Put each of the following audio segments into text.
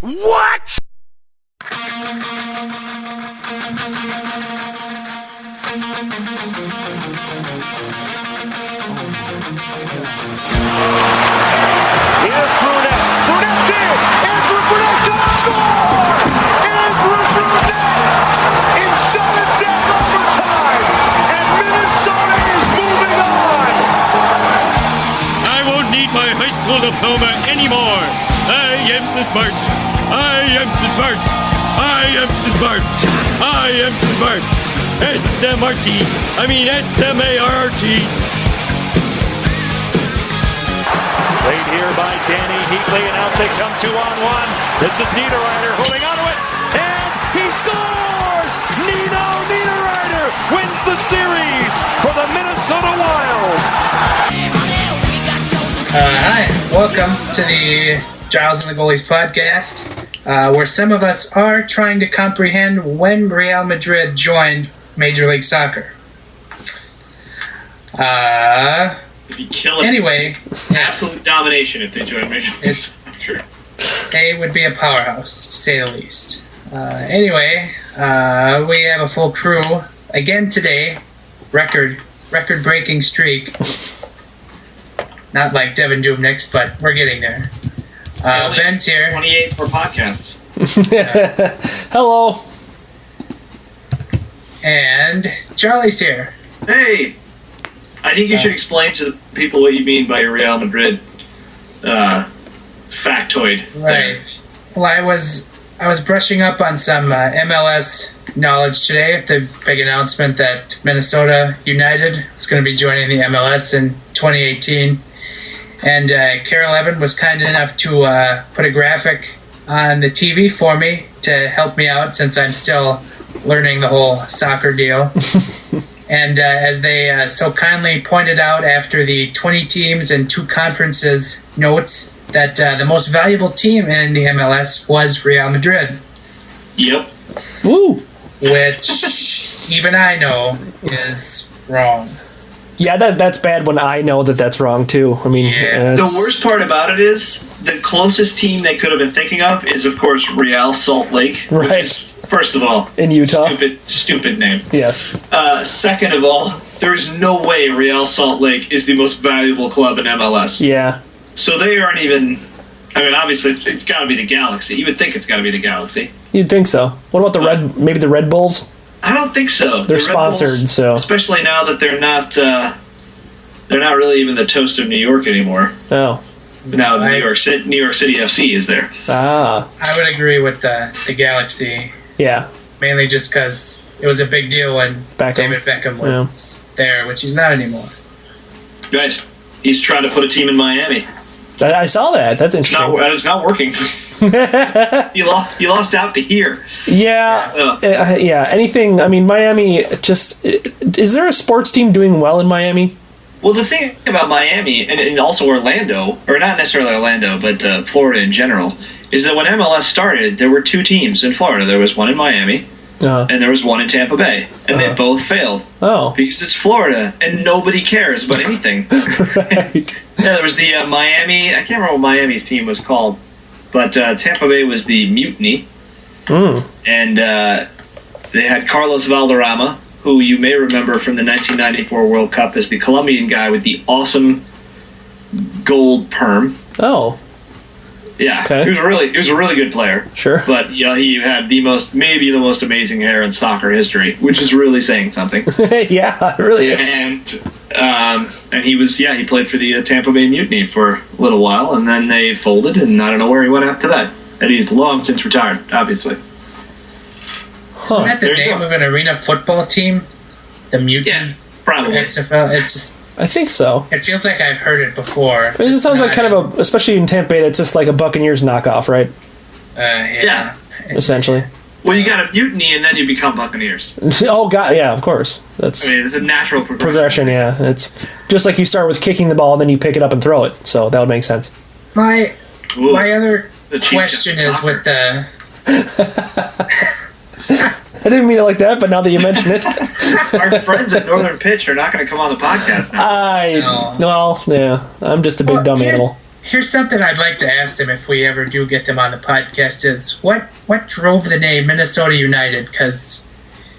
What? Here's Brunette. Brunette's in. Andrew Brunette shot score. Andrew Brunette in sudden death overtime, and Minnesota is moving on. I won't need my high school diploma anymore. I am the smart. I am the smart. I am the smart. I am the smart. S-M-R-T. I mean S-M-A-R-T. Played here by Danny Heatley, and out they come 2-on-1. This is Niederreiter holding onto it, and he scores! Nino Niederreiter wins the series for the Minnesota Wild. Hi, welcome to the Giles and the Goalies podcast, where some of us are trying to comprehend when Real Madrid joined Major League Soccer. Be killing. Anyway, Absolute domination if they join Major League Soccer. they would be a powerhouse, to say the least. Anyway, we have a full crew again today. Record-breaking streak. Not like Devan Dubnyk, but we're getting there. Ben's here. 28 for podcasts. Hello. And Charlie's here. Hey, I think you should explain to the people what you mean by your Real Madrid factoid. Right. Well, I was brushing up on some MLS knowledge today at the big announcement that Minnesota United is going to be joining the MLS in 2018. And Carol Evan was kind enough to put a graphic on the TV for me to help me out since I'm still learning the whole soccer deal. And as they so kindly pointed out after the 20 teams and 2 conferences notes, that the most valuable team in the MLS was Real Madrid. Yep. Woo. Which even I know is wrong. Yeah, that's bad when I know that that's wrong, too. I mean, The worst part about it is the closest team they could have been thinking of is, of course, Real Salt Lake. Right. Which is, first of all, in Utah. Stupid name. Yes. Second of all, there is no way Real Salt Lake is the most valuable club in MLS. Yeah. So they aren't even. I mean, obviously, it's got to be the Galaxy. You would think it's got to be the Galaxy. You'd think so. What about maybe the Red Bulls? I don't think so. They're The Red sponsored, Bulls, so. especially now that they're not really even the toast of New York anymore. Oh. Now New York City FC is there. Ah. I would agree with the Galaxy, Yeah. mainly just because it was a big deal when David Beckham was there, which he's not anymore. Guys, he's trying to put a team in Miami. I saw that. That's interesting. It's not working. He lost out to here. Yeah. Yeah. Anything. I mean, Miami. Just is there a sports team doing well in Miami? Well, the thing about Miami and also Orlando, or not necessarily Orlando, but Florida in general, is that when MLS started, there were 2 teams in Florida. There was one in Miami, and there was one in Tampa Bay, and they both failed. Oh. Because it's Florida, and nobody cares about anything. Right. Yeah, there was the Miami. I can't remember what Miami's team was called, but Tampa Bay was the Mutiny, and they had Carlos Valderrama, who you may remember from the 1994 World Cup as the Colombian guy with the awesome gold perm. Oh. Yeah, okay. He was a really good player. Sure. But he had maybe the most amazing hair in soccer history, which is really saying something. Yeah, it really is. And he played for the Tampa Bay Mutiny for a little while, and then they folded, and I don't know where he went after that. And he's long since retired, obviously. Isn't that the name of an arena football team? The Mutiny? Yeah, probably. XFL? It just... I think so. It feels like I've heard it before. It sounds like kind of especially in Tampa Bay, that's just like a Buccaneers knockoff, right? Yeah. Essentially. Well, you got a mutiny, and then you become Buccaneers. Oh, God, yeah, of course. It's a natural progression. Yeah, it's just like you start with kicking the ball, and then you pick it up and throw it. So that would make sense. My other question is with the... I didn't mean it like that, but now that you mention it. Our friends at Northern Pitch are not going to come on the podcast now. Well, yeah, I'm just a big dumb animal. Here's something I'd like to ask them if we ever do get them on the podcast is what drove the name Minnesota United? Because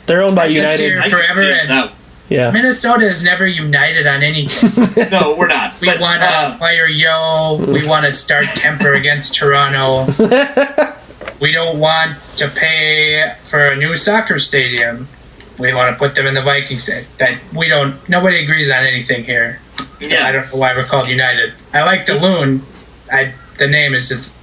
they're owned by United forever, and Minnesota is never united on anything. No, we're not. We want to fire Yo. We want to start Kemper against Toronto. We don't want to pay for a new soccer stadium. We want to put them in the Vikings. Nobody agrees on anything here. So I don't know why we're called United. I like the loon. The name is just,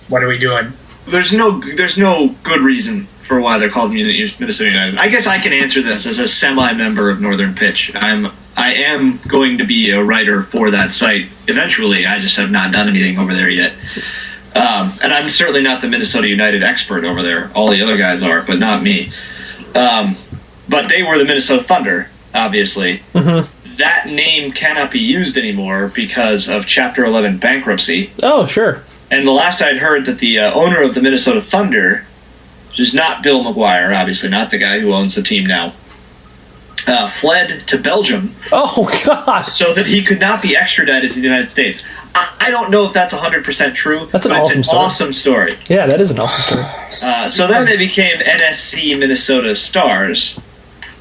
what are we doing? There's no good reason for why they're called Minnesota United. I guess I can answer this as a semi-member of Northern Pitch. I am going to be a writer for that site eventually. I just have not done anything over there yet. And I'm certainly not the Minnesota United expert over there. All the other guys are, but not me. But they were the Minnesota Thunder, obviously. Mm-hmm. That name cannot be used anymore because of Chapter 11 bankruptcy. Oh, sure. And the last I'd heard that the owner of the Minnesota Thunder, which is not Bill McGuire, obviously, not the guy who owns the team now, fled to Belgium. Oh, God. So that he could not be extradited to the United States. I don't know if that's 100% true. That's an awesome story. Yeah, that is an awesome story. So then they became NSC Minnesota Stars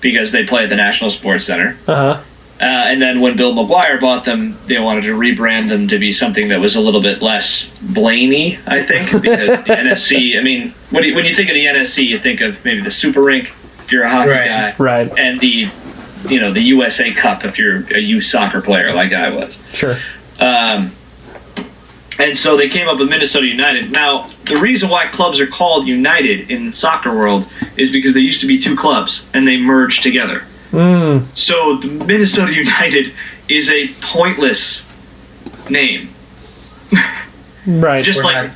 because they play at the National Sports Center. Uh-huh. And then when Bill McGuire bought them, they wanted to rebrand them to be something that was a little bit less Blaney, I think, because the NSC, I mean, when you think of the NSC, you think of maybe the Super Rink if you're a hockey guy. Right. And the USA Cup if you're a youth soccer player like I was. Sure. And so they came up with Minnesota United. Now, the reason why clubs are called United in the soccer world is because there used to be two clubs, and they merged together. So the Minnesota United is a pointless name. Right. Just like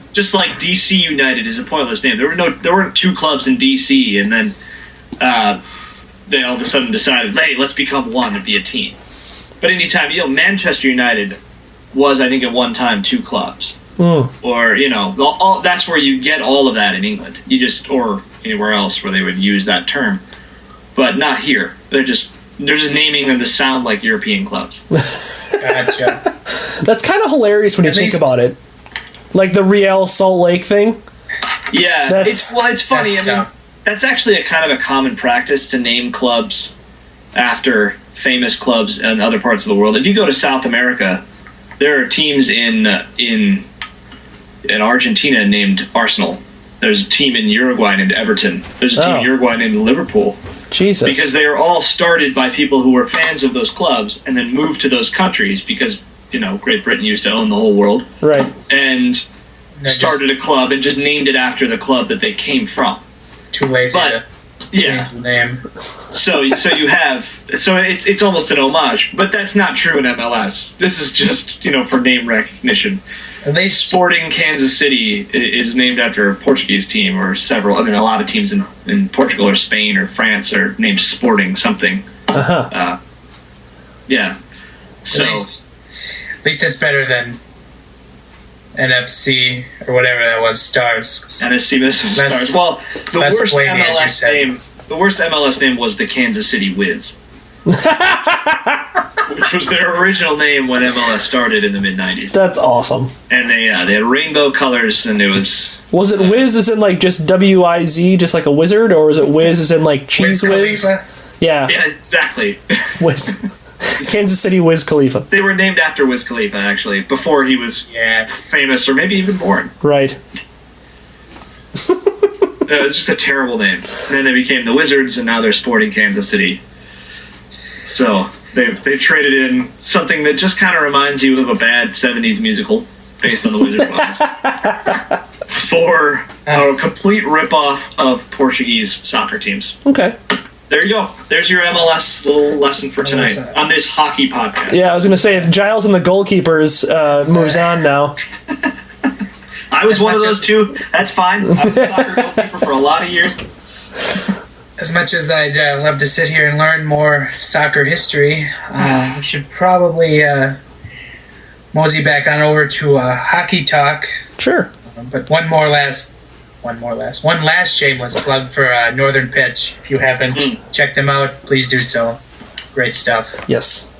DC United is a pointless name. There weren't two clubs in DC, and then they all of a sudden decided, hey, let's become one and be a team. But anytime, Manchester United was, I think, at one time two clubs. Or, that's where you get all of that in England. Or anywhere else where they would use that term. But not here. They're just naming them to sound like European clubs. Gotcha. That's kind of hilarious when you think about it. Like the Real Salt Lake thing. Yeah, it's funny. I mean, that's actually a kind of a common practice to name clubs after famous clubs in other parts of the world. If you go to South America, there are teams in Argentina named Arsenal. There's a team in Uruguay named Everton. There's a team in Uruguay named Liverpool. Jesus. Because they are all started by people who were fans of those clubs and then moved to those countries because, Great Britain used to own the whole world. Right. And started a club and just named it after the club that they came from. Too lazy to change the name. So it's almost an homage, but that's not true in MLS. This is just, for name recognition. Sporting Kansas City is named after a Portuguese team or several. I mean, a lot of teams in Portugal or Spain or France are named Sporting something. Uh-huh. Yeah. So at least it's better than NFC or whatever that was, Stars. NFC Minnesota Stars. Well, the worst MLS name was the Kansas City Wiz. Which was their original name when MLS started in the mid-90s. That's awesome. And they had rainbow colors, and it was... Was it Wiz as in, like, just W-I-Z, just like a wizard, or was it Wiz as in, like, Cheese Whiz? Yeah. Yeah, exactly. Wiz. Kansas City Wiz Khalifa. They were named after Wiz Khalifa, actually, before he was famous, or maybe even born. Right. It was just a terrible name. And then they became the Wizards, and now they're Sporting Kansas City. So... They've traded in something that just kind of reminds you of a bad 70s musical based on the Wizard of Oz for a complete ripoff of Portuguese soccer teams. Okay. There you go. There's your MLS little lesson for tonight on this hockey podcast. Yeah, I was going to say, if Giles and the goalkeepers moves on now. I was one of those two. That's fine. I was a soccer goalkeeper for a lot of years. As much as I'd love to sit here and learn more soccer history, we should probably mosey back on over to Hockey Talk. Sure. But one last shameless plug for Northern Pitch. If you haven't checked them out, please do so. Great stuff. Yes.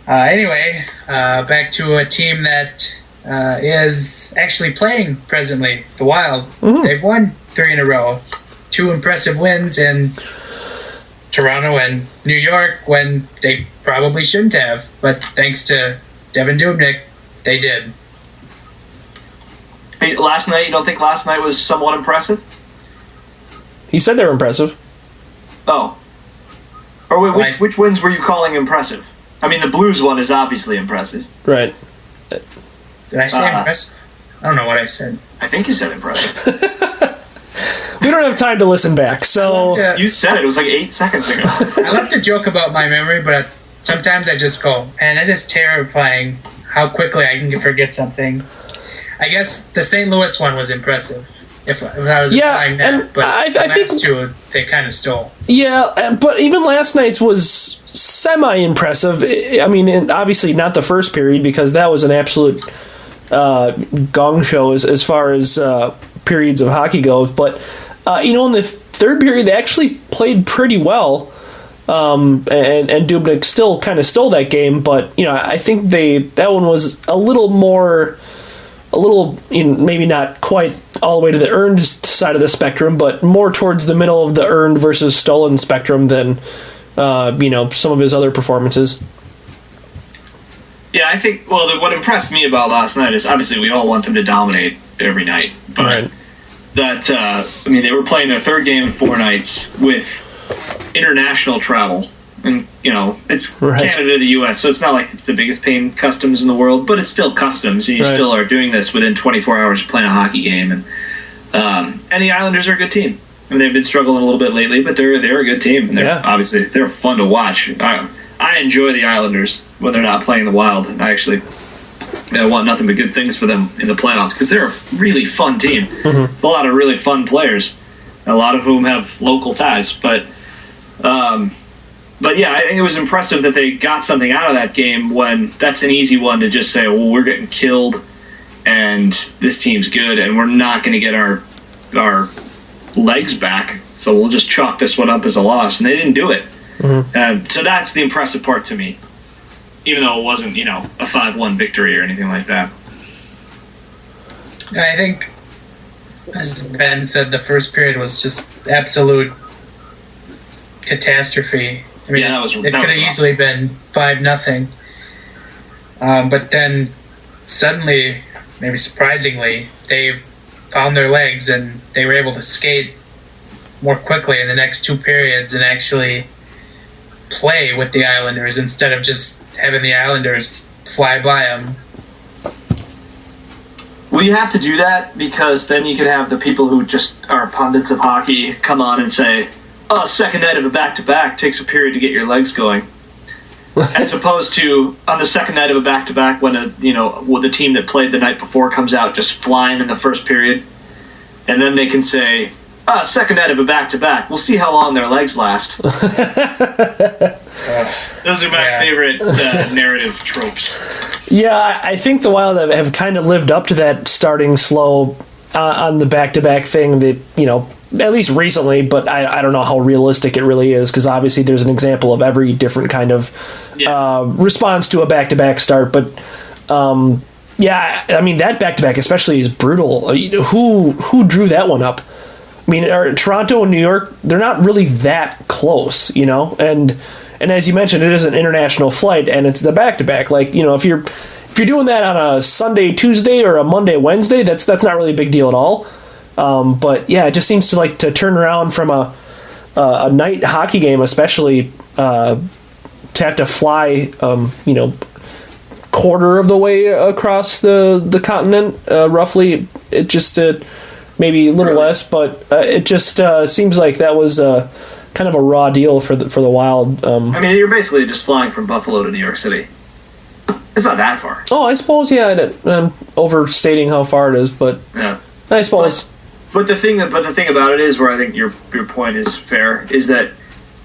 Anyway, back to a team that is actually playing presently. The Wild. They've won 3 in a row. 2 impressive wins in Toronto and New York when they probably shouldn't have. But thanks to Devan Dubnyk, they did. Hey, last night, you don't think last night was somewhat impressive? He said they were impressive. Oh. Or wait, which wins were you calling impressive? I mean, the Blues one is obviously impressive. Right. Did I say impressive? I don't know what I said. I think you said impressive. We don't have time to listen back, so... You said it was like 8 seconds ago. I love to joke about my memory, but sometimes I just go, man, it is terrifying how quickly I can forget something. I guess the St. Louis one was impressive, if I was applying that. And but I the think last 2, they kind of stole. Yeah, but even last night's was semi-impressive. I mean, and obviously not the first period, because that was an absolute gong show as far as periods of hockey goes. But, in the third period, they actually played pretty well. And Dubnyk still kind of stole that game. But, I think that one was a little more... maybe not quite all the way to the earned side of the spectrum, but more towards the middle of the earned versus stolen spectrum than, some of his other performances. Yeah, I think, what impressed me about last night is obviously we all want them to dominate every night, but right. They were playing their third game in 4 nights with international travel. And, it's right. Canada to the U.S., so it's not like it's the biggest paying customs in the world, but it's still customs, and you still are doing this within 24 hours of playing a hockey game. And the Islanders are a good team. I mean, they've been struggling a little bit lately, but they're a good team. And obviously, they're fun to watch. I enjoy the Islanders when they're not playing the Wild. I actually want nothing but good things for them in the playoffs, because they're a really fun team. With a lot of really fun players, a lot of whom have local ties. But yeah, I think it was impressive that they got something out of that game, when that's an easy one to just say, well, we're getting killed and this team's good and we're not going to get our legs back, so we'll just chalk this one up as a loss. And they didn't do it. So that's the impressive part to me, even though it wasn't, a 5-1 victory or anything like that. I think, as Ben said, the first period was just absolute catastrophe. I mean, it could have easily been 5-0. But then suddenly, maybe surprisingly, they found their legs and they were able to skate more quickly in the next 2 periods and actually play with the Islanders instead of just having the Islanders fly by them. Well, you have to do that, because then you could have the people who just are pundits of hockey come on and say, second night of a back-to-back takes a period to get your legs going. As opposed to on the second night of a back-to-back, when the team that played the night before comes out just flying in the first period, and then they can say, second night of a back-to-back, we'll see how long their legs last. Those are my favorite narrative tropes. Yeah, I think the Wild have kind of lived up to that starting slow on the back-to-back thing that, at least recently, but I don't know how realistic it really is, because obviously there's an example of every different kind of response to a back-to-back start. But, I mean, that back-to-back especially is brutal. Who drew that one up? I mean, Toronto and New York, they're not really that close, and as you mentioned, it is an international flight, and it's the back-to-back. Like, if you're doing that on a Sunday, Tuesday, or a Monday, Wednesday, that's not really a big deal at all. But yeah, it just seems to turn around from a night hockey game, especially to have to fly, quarter of the way across the continent, roughly. It just maybe a little less, but it just seems like that was kind of a raw deal for the Wild. I mean, you're basically just flying from Buffalo to New York City. It's not that far. Oh, I suppose, yeah. I'm overstating how far it is, but yeah, I suppose. But the thing about it is, where I think your point is fair, is that,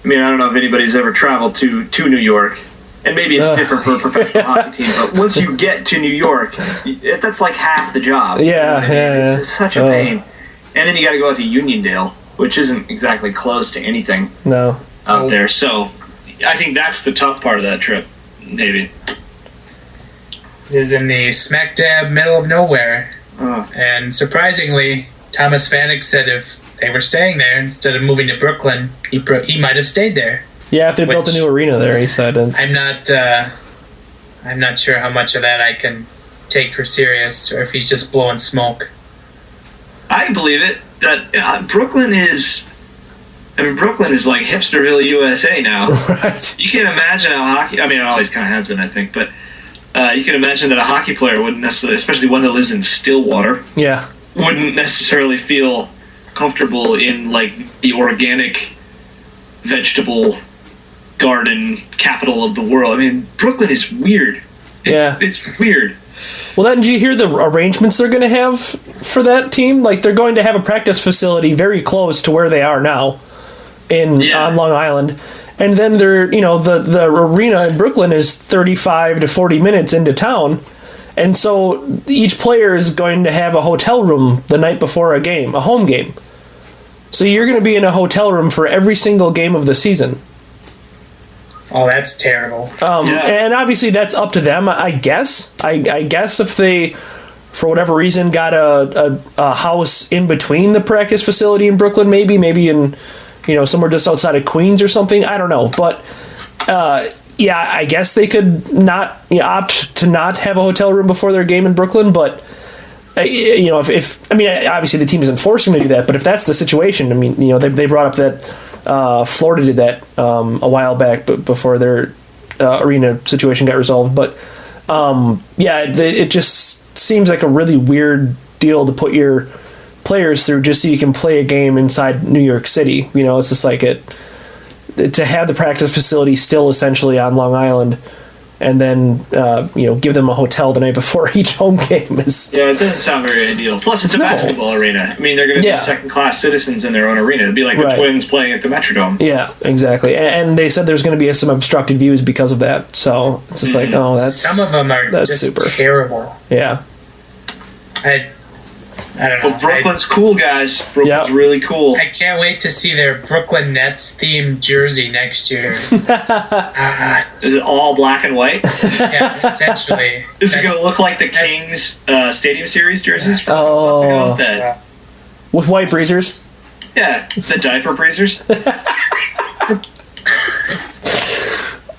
I mean, I don't know if anybody's ever traveled to New York, and maybe it's different for a professional hockey team, but once you get to New York, that's like half the job. Yeah, It's such a pain. And then you got to go out to Uniondale, which isn't exactly close to anything out there. So I think that's the tough part of that trip, maybe. It is in the smack dab middle of nowhere. And surprisingly, Thomas Vanek said if they were staying there instead of moving to Brooklyn, he might have stayed there. Yeah, if they built a new arena there, he said. I'm not sure how much of that I can take for serious, or if he's just blowing smoke. I believe it. That Brooklyn is like Hipsterville, USA now. Right. You can imagine how hockey. I mean, it always kind of has been, I think, but you can imagine that a hockey player wouldn't necessarily, especially one that lives in Stillwater, wouldn't necessarily feel comfortable in like the organic vegetable garden capital of the world. I mean, Brooklyn is weird. It's weird. Well, did you hear the arrangements they're going to have for that team? Like, they're going to have a practice facility very close to where they are now on Long Island. And then the arena in Brooklyn is 35 to 40 minutes into town. And so each player is going to have a hotel room the night before a game, a home game. So you're going to be in a hotel room for every single game of the season. Oh, that's terrible. And obviously that's up to them, I guess. I guess if they, for whatever reason, got a house in between the practice facility in Brooklyn, maybe in, somewhere just outside of Queens or something. I don't know. But, I guess they could not opt to not have a hotel room before their game in Brooklyn. But, if obviously the team isn't forcing them to do that. But if that's the situation, they brought up that Florida did that a while back, but before their arena situation got resolved. But it just seems like a really weird deal to put your players through just so you can play a game inside New York City. It's just like to have the practice facility still essentially on Long Island, and then give them a hotel the night before each home game is. Yeah, it doesn't sound very ideal. Plus, it's a basketball arena. I mean, they're going to be second-class citizens in their own arena. It'd be like the Twins playing at the Metrodome. Yeah, exactly. And they said there's going to be some obstructed views because of that. So it's just that's some of them are just super terrible. Yeah. I don't know. Well, Brooklyn's cool, guys. Brooklyn's really cool. I can't wait to see their Brooklyn Nets themed jersey next year. Is it all black and white? Yeah, essentially. Is it going to look like the Kings Stadium Series jerseys from months ago? With white breezers? Yeah, the diaper breezers.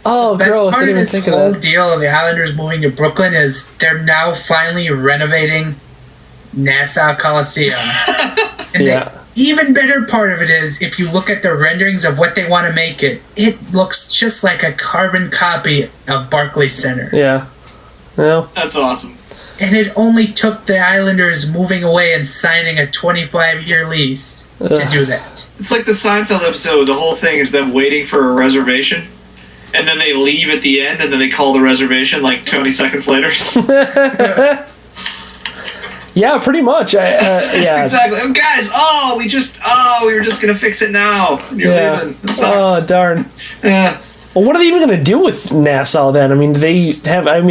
Oh, gross. I didn't even think of that. The whole deal of the Islanders moving to Brooklyn is they're now finally renovating Nassau Coliseum. And the even better part of it is, if you look at the renderings of what they want to make it looks just like a carbon copy of Barclays Center. Yeah. Well, that's awesome. And it only took the Islanders moving away and signing a 25-year lease to do that. It's like the Seinfeld episode. The whole thing is them waiting for a reservation, and then they leave at the end, and then they call the reservation like 20 seconds later. Yeah, pretty much. Exactly. Oh, guys, we were just going to fix it now. You're leaving. Oh, darn. Yeah. Well, what are they even going to do with Nassau then? I mean,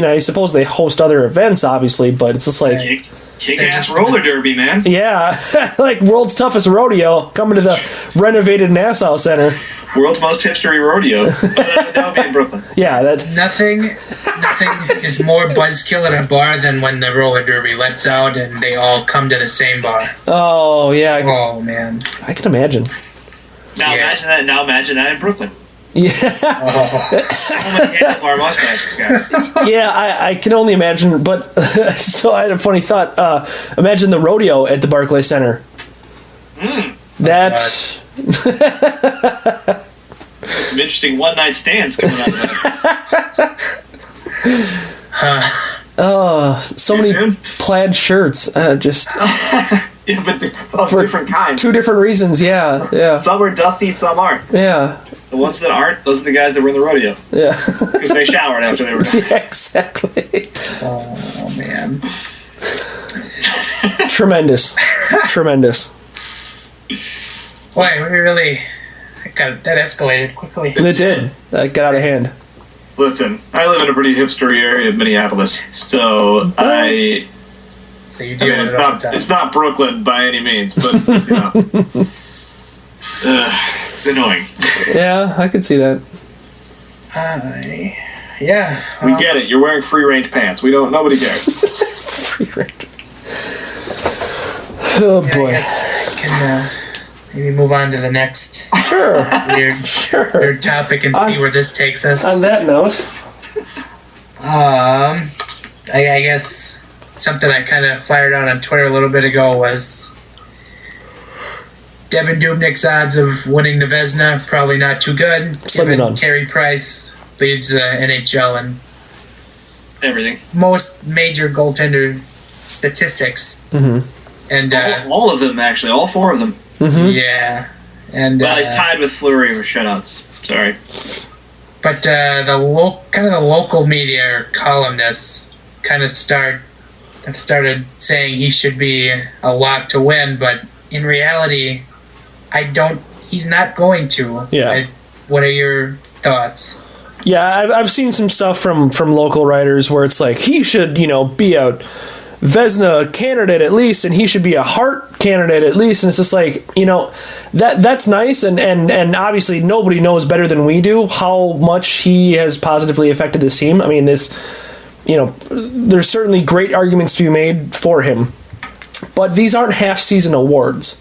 I suppose they host other events, obviously, but it's just like... Kick-ass roller derby, man. Yeah, like world's toughest rodeo coming to the renovated Nassau Center. World's most hipstery rodeo. That would be in Brooklyn. Yeah, nothing is more buzzkill at a bar than when the roller derby lets out and they all come to the same bar. Oh yeah. Man, I can imagine. Now imagine that. Now imagine that in Brooklyn. Yeah. Yeah, I can only imagine. But so I had a funny thought. Imagine the rodeo at the Barclays Center. That. Some interesting one-night stands coming out of that. So many plaid shirts. Just. Yeah, but different kinds. Two different reasons. Yeah. Some are dusty, some aren't. Yeah. The ones that aren't, those are the guys that were in the rodeo. Yeah. Because they showered after they were done. Yeah, exactly. Oh, man. Tremendous. Boy, that escalated quickly. It did. That got out of hand. Listen, I live in a pretty hipstery area of Minneapolis, so So you do it's not Brooklyn by any means, but it's annoying. Yeah, I could see that. Yeah. We get it. You're wearing free-range pants. Nobody cares. Free range. Oh, boy. I guess I can maybe move on to the next Sure. weird topic and see where this takes us. On that note. I guess something I kind of fired out on Twitter a little bit ago was Devan Dubnyk's odds of winning the Vezina, probably not too good. Slimming on. Carey Price leads the NHL in Everything. most major goaltender statistics. Mm-hmm. And all of them, actually. All 4 of them. Mm-hmm. yeah. And Well, he's tied with Fleury with shutouts. Sorry. But the local media or columnists kind of have started saying he should be a lock to win, but in reality, he's not going to. Yeah. What are your thoughts? Yeah, I've seen some stuff from local writers where it's like he should, be a Vezina candidate at least, and he should be a Hart candidate at least. And it's just like, that's nice, and obviously nobody knows better than we do how much he has positively affected this team. I mean, there's certainly great arguments to be made for him, but these aren't half-season awards.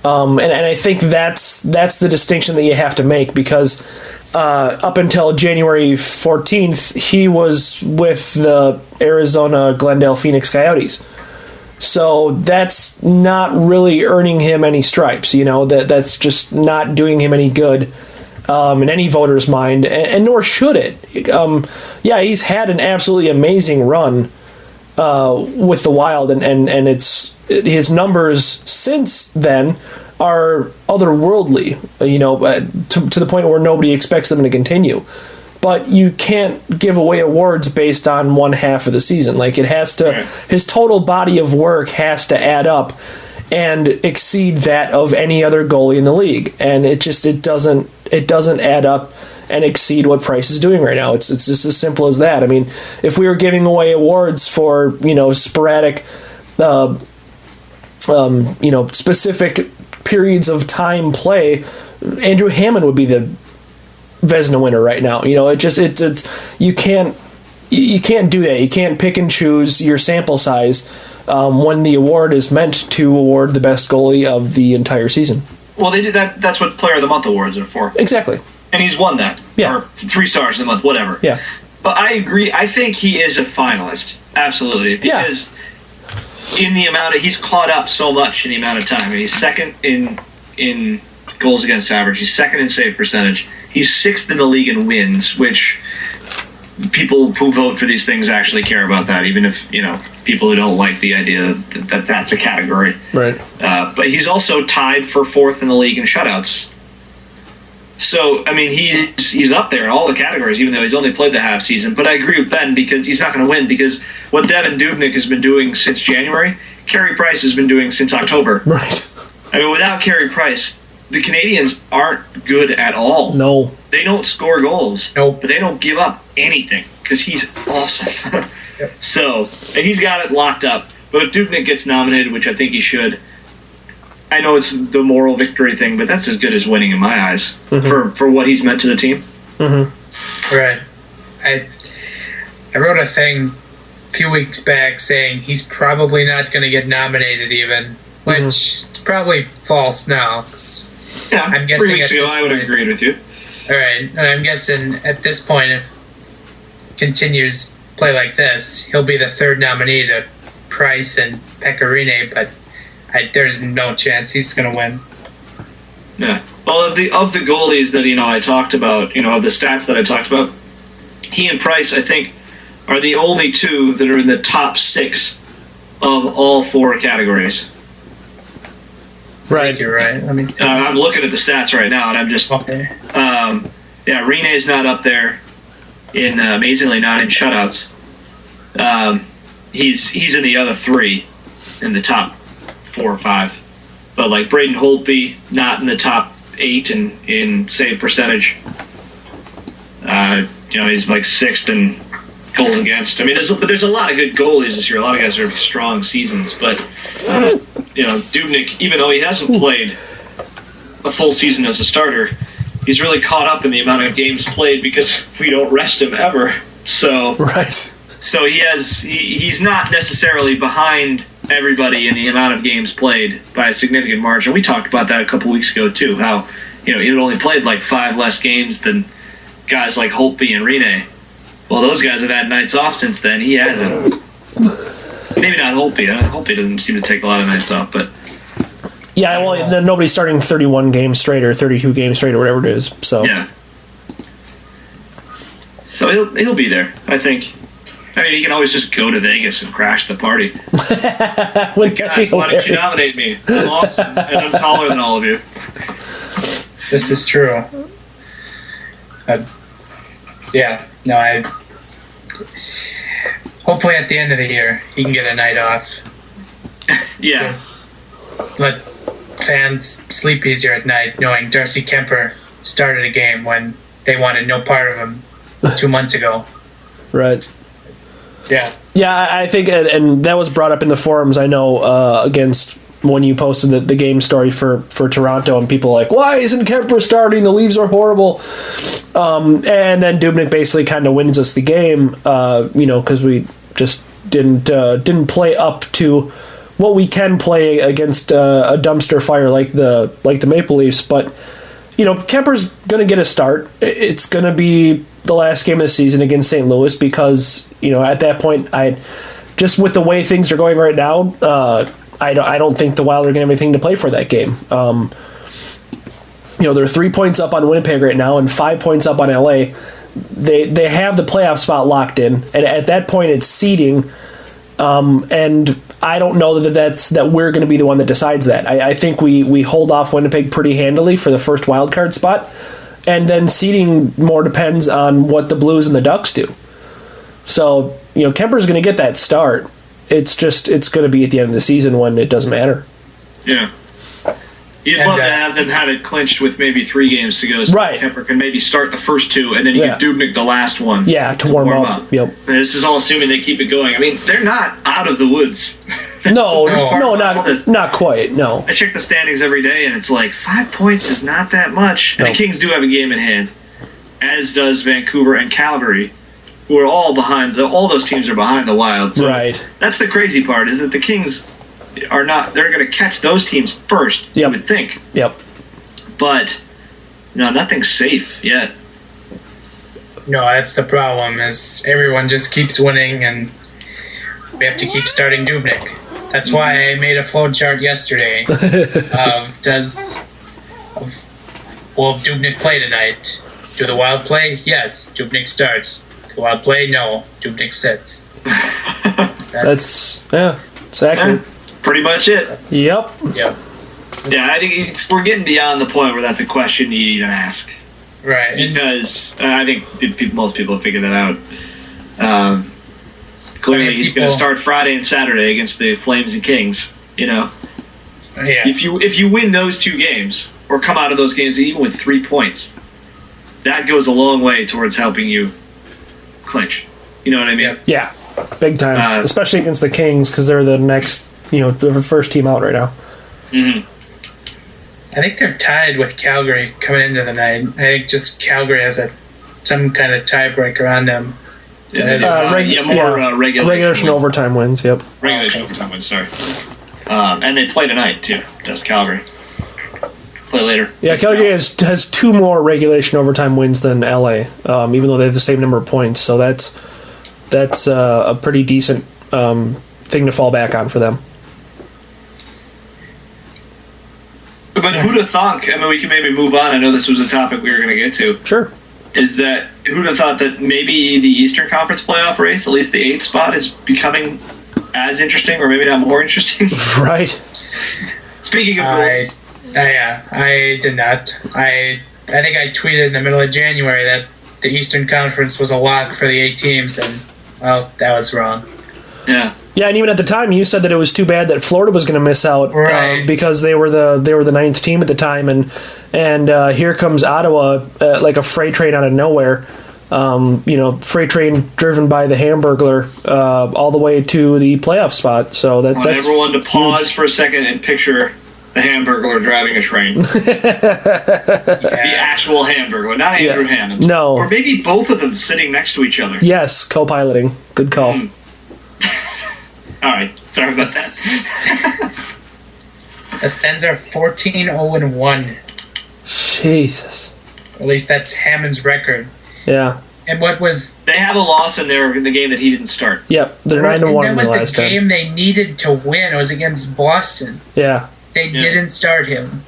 And I think that's the distinction that you have to make, because up until January 14th, he was with the Arizona Glendale Phoenix Coyotes. So that's not really earning him any stripes. That's just not doing him any good in any voter's mind, and nor should it. He's had an absolutely amazing run with the Wild, and it's his numbers since then are otherworldly, to the point where nobody expects them to continue. But you can't give away awards based on one half of the season. Like, it has to, his total body of work has to add up and exceed that of any other goalie in the league. And it doesn't add up and exceed what Price is doing right now. It's just as simple as that. I mean, if we were giving away awards for, sporadic, specific periods of time play, Andrew Hammond would be the Vezina winner right now. It's you can't do that. You can't pick and choose your sample size when the award is meant to award the best goalie of the entire season. Well, they did that. That's what Player of the Month awards are for. Exactly. And he's won that. Yeah. Or 3 stars a month, whatever. Yeah. But I agree. I think he is a finalist. Absolutely. Because in the amount of, he's caught up so much in the amount of time. I mean, he's second in goals against average. He's second in save percentage. He's 6th in the league in wins, which people who vote for these things actually care about that, even if, people who don't like the idea that that's a category. Right. But he's also tied for 4th in the league in shutouts. So, I mean, he's up there in all the categories, even though he's only played the half season. But I agree with Ben, because he's not going to win, because what Devan Dubnyk has been doing since January, Carey Price has been doing since October. Right. I mean, without Carey Price, the Canadians aren't good at all. No. They don't score goals. Nope. But they don't give up anything, because he's awesome. So, he's got it locked up. But if Dubnyk gets nominated, which I think he should, I know it's the moral victory thing, but that's as good as winning in my eyes for what he's meant to the team. Mm-hmm. Right. I wrote a thing a few weeks back saying he's probably not going to get nominated even, which is probably false now. Yeah, I'm guessing 3 weeks ago I would have agreed with you. All right, and I'm guessing at this point, if he continues play like this, he'll be the 3rd nominee to Price and Pecorine, but there's no chance he's going to win. Yeah. Well, of the goalies that I talked about, of the stats that I talked about, he and Price, I think, are the only 2 that are in the top 6 of all 4 categories. Right. You're right. Let me see. I'm looking at the stats right now, and I'm just okay. Rene's not up there in amazingly not in shutouts. He's in the other 3 in the top 4 or 5, but like Braden Holtby not in the top 8 in save percentage. He's like 6th in goals against. I mean, there's a lot of good goalies this year. A lot of guys are having strong seasons, but Dubnyk, even though he hasn't played a full season as a starter, he's really caught up in the amount of games played because we don't rest him ever. So right. So he's not necessarily behind everybody in the amount of games played by a significant margin. We talked about that a couple weeks ago too. How he had only played like 5 less games than guys like Holtby and Rene. Well, those guys have had nights off since then. He hasn't. Maybe not Holtby. Holtby doesn't seem to take a lot of nights off, but yeah. Well, then nobody's starting 31 games straight or 32 games straight or whatever it is. So yeah. So he'll be there, I think. I mean, he can always just go to Vegas and crash the party. Guys, why don't you nominate me? I'm awesome, and I'm taller than all of you. This is true. Yeah, no, hopefully at the end of the year, he can get a night off. Yeah. Let fans sleep easier at night, knowing Darcy Kemper started a game when they wanted no part of him 2 months ago. Right. Yeah. Yeah, I think, and that was brought up in the forums, I know, against when you posted the game story for Toronto, and people were like, why isn't Kemper starting? The Leafs are horrible. And then Dubnyk basically kind of wins us the game, because we just didn't play up to what we can play against a dumpster fire like the Maple Leafs. But, Kemper's going to get a start. It's going to be the last game of the season against St. Louis because, at that point, just with the way things are going right now, I don't think the Wild are going to have anything to play for that game. They're 3 points up on Winnipeg right now and 5 points up on LA. They have the playoff spot locked in, and at that point it's seeding. And I don't know that we're going to be the one that decides that. I think we hold off Winnipeg pretty handily for the first wild card spot, and then seeding more depends on what the Blues and the Ducks do. So Kemper's going to get that start. It's going to be at the end of the season when it doesn't matter. Yeah. You'd love to have them have it clinched with maybe 3 games to go. So right. Kemper can maybe start the first 2, and then you can Dubnyk the last one. Yeah, to warm up. Yep. And this is all assuming they keep it going. I mean, they're not out of the woods. No, not quite. No. I check the standings every day, and it's like 5 points is not that much. And the Kings do have a game in hand, as does Vancouver and Calgary, who are all behind. All those teams are behind the Wild. So right. That's the crazy part, is that the Kings are not. They're going to catch those teams first. Yep. You would think. Yep. But nothing's safe yet. No, that's the problem. Is everyone just keeps winning, and we have to keep starting Dubnyk. That's why I made a flow chart yesterday will Dubnyk play tonight? Do the Wild play? Yes. Dubnyk starts. The Wild play? No. Dubnyk sits. That's exactly. Pretty much it. Yep. Yep. Yeah, I think we're getting beyond the point where that's a question you even ask. Right. Because I think most people have figured that out. Clearly, he's going to start Friday and Saturday against the Flames and Kings. Yeah. If you win those 2 games or come out of those games even with 3 points, that goes a long way towards helping you clinch. You know what I mean? Yeah, big time. Especially against the Kings because they're the next, the first team out right now. Mm-hmm. I think they're tied with Calgary coming into the night. I think just Calgary has some kind of tiebreaker on them. Regulation overtime wins. Yep. Regulation overtime wins. Sorry. And they play tonight too. Does Calgary play later? Yeah, Calgary has 2 more regulation overtime wins than LA, even though they have the same number of points. So that's a pretty decent thing to fall back on for them. But who'd have thought? I mean, we can maybe move on. I know this was a topic we were going to get to. Sure. Is that who'd have thought that maybe the Eastern Conference playoff race, at least the 8th spot, is becoming as interesting, or maybe not more interesting? Right. Speaking of goals, I did not. I think I tweeted in the middle of January that the Eastern Conference was a lock for the 8 teams, and well, that was wrong. Yeah. Yeah, and even at the time, you said that it was too bad that Florida was going to miss out, right. Because they were the 9th team at the time, and here comes Ottawa like a freight train out of nowhere, freight train driven by the Hamburglar all the way to the playoff spot. So that's everyone to pause for a second and picture the Hamburglar driving a train. The actual hamburger, not Andrew Hammond. No. Or maybe both of them sitting next to each other. Yes, co-piloting. Good call. All right, sorry about that. The Sens are 14-0-1. Jesus. At least that's Hammond's record. Yeah. And what was... They have a loss in the game that he didn't start. Yep, they're 9-1 in the last That was the 10. game they needed to win. It was against Boston. Yeah. They didn't start him.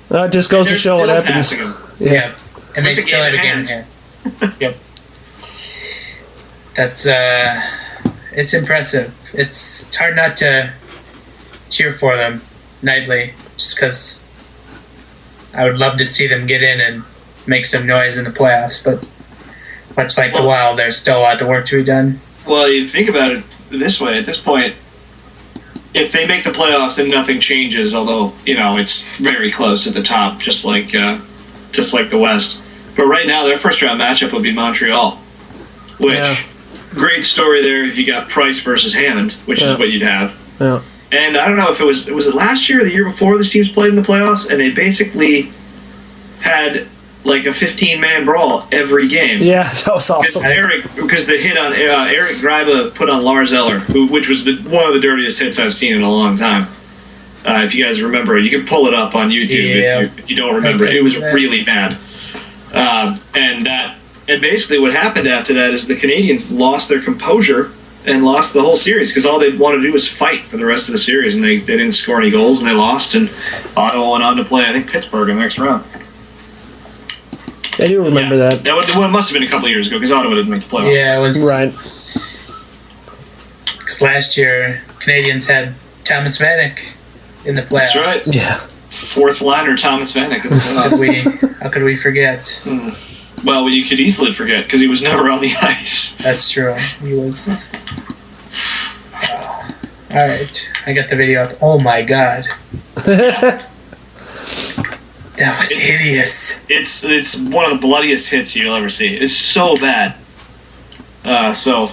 It just goes to show what happens. Yeah. And they With the still had a game game in in hand. Yep. That's, it's impressive. It's hard not to cheer for them nightly, just because I would love to see them get in and make some noise in the playoffs, but much like the Wild, there's still a lot of work to be done. Well, you think about it this way, at this point, if they make the playoffs, then nothing changes, although, it's very close at the top, just like the West. But right now, their first-round matchup would be Montreal, which, great story there if you got Price versus Hammond, which is what you'd have. Yeah. And I don't know if it was last year or the year before these teams played in the playoffs, and they basically had like a 15-man brawl every game. Yeah, that was awesome. Because the hit on Eric Greiba put on Lars Eller, which was one of the dirtiest hits I've seen in a long time. If you guys remember it, you can pull it up on YouTube if you don't remember it. It was really bad. And basically what happened after that is the Canadians lost their composure and lost the whole series because all they wanted to do was fight for the rest of the series, and they didn't score any goals and they lost, and Ottawa went on to play, I think, Pittsburgh in the next round. I do remember that. It must have been a couple of years ago because Ottawa didn't make the playoffs. Yeah, it was. Right. Because last year, Canadians had Thomas Vanek in the playoffs. That's right. Yeah. Fourth liner Thomas Vanek. How could we forget? Well, you could easily forget because he was never on the ice. That's true. He was. All right, I got the video up. Oh my god. That was hideous. It's one of the bloodiest hits you'll ever see. It's so bad. So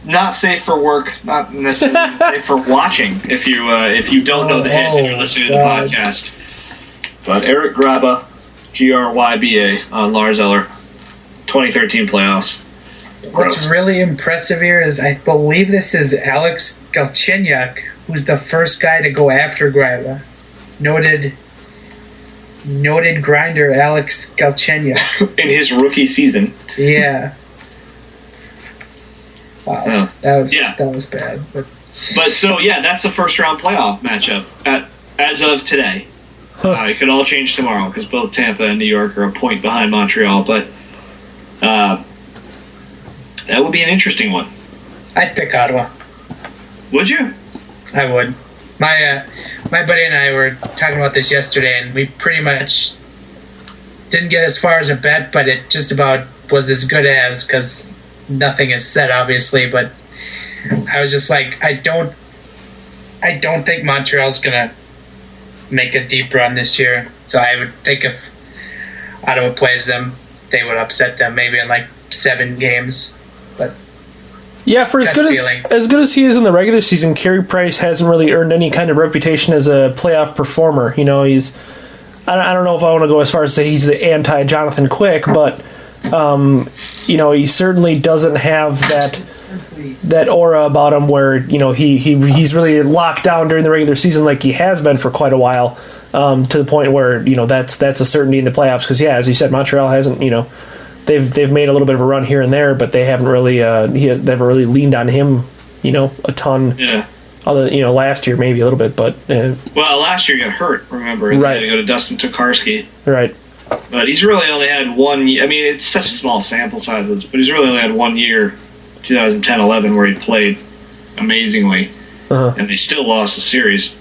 not safe for work, not necessarily safe for watching if you don't know the hits and you're listening to the podcast. But Eric Greiba, Gryba on Lars Eller, 2013 playoffs. What's really impressive here is I believe this is Alex Galchenyuk, who's the first guy to go after Greiba. Noted grinder Alex Galchenyuk. In his rookie season. Yeah. Wow. Yeah. That was bad. But so, that's a first-round playoff matchup as of today. It could all change tomorrow because both Tampa and New York are a point behind Montreal. But that would be an interesting one. I'd pick Ottawa. Would you? I would. My buddy and I were talking about this yesterday, and we pretty much didn't get as far as a bet, but it just about was as good as, because nothing is said, obviously. But I was just like, I don't think Montreal's gonna make a deep run this year. So I would think if Ottawa plays them, they would upset them maybe in like 7 games. But yeah, for as good as he is in the regular season, Carey Price hasn't really earned any kind of reputation as a playoff performer. He's I don't know if I want to go as far as say he's the anti-Jonathan Quick, but he certainly doesn't have that aura about him where he's really locked down during the regular season like he has been for quite a while, to the point where that's a certainty in the playoffs. Because as you said, Montreal hasn't they've made a little bit of a run here and there, but they haven't really they haven't really leaned on him a ton. Yeah. Other last year maybe a little bit, but well, last year he got hurt. Remember, and right? He had to go to Dustin Tokarski. Right. But he's really only had 1 year. I mean, it's such small sample sizes, but he's really only had 1 year, 2010-11, where he played amazingly, and they still lost the series.